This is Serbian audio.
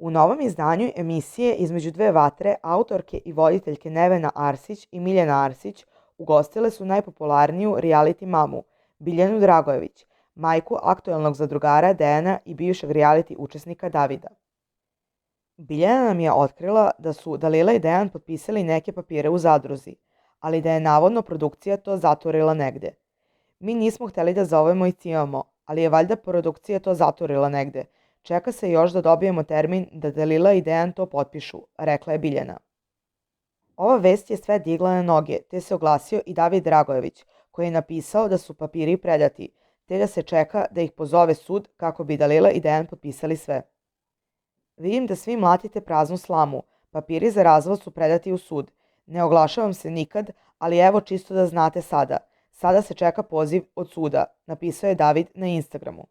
U novom izdanju emisije Između dve vatre autorke i voditeljke Nevena Arsić i Miljana Arsić ugostile su najpopularniju reality mamu, Biljanu Dragojević, majku aktuelnog zadrugara Dejana i bivšeg reality učesnika Davida. Biljana nam je otkrila da su Dalila i Dejan potpisali neke papire u zadruzi, ali da je navodno produkcija to zaturila negde. Mi nismo hteli da zovemo i cimamo, ali je valjda produkcija to zaturila negde. Čeka se još da dobijemo termin da Dalila i Dejan to potpišu, rekla je Biljana. Ova vest je sve digla na noge, te se oglasio i David Dragojević, koji je napisao da su papiri predati, te da se čeka da ih pozove sud kako bi Dalila i Dejan potpisali sve. Vidim da svi mlatite praznu slamu, papiri za razvod su predati u sud. Ne oglašavam se nikad, ali evo čisto da znate sada. Sada se čeka poziv od suda, napisao je David na Instagramu.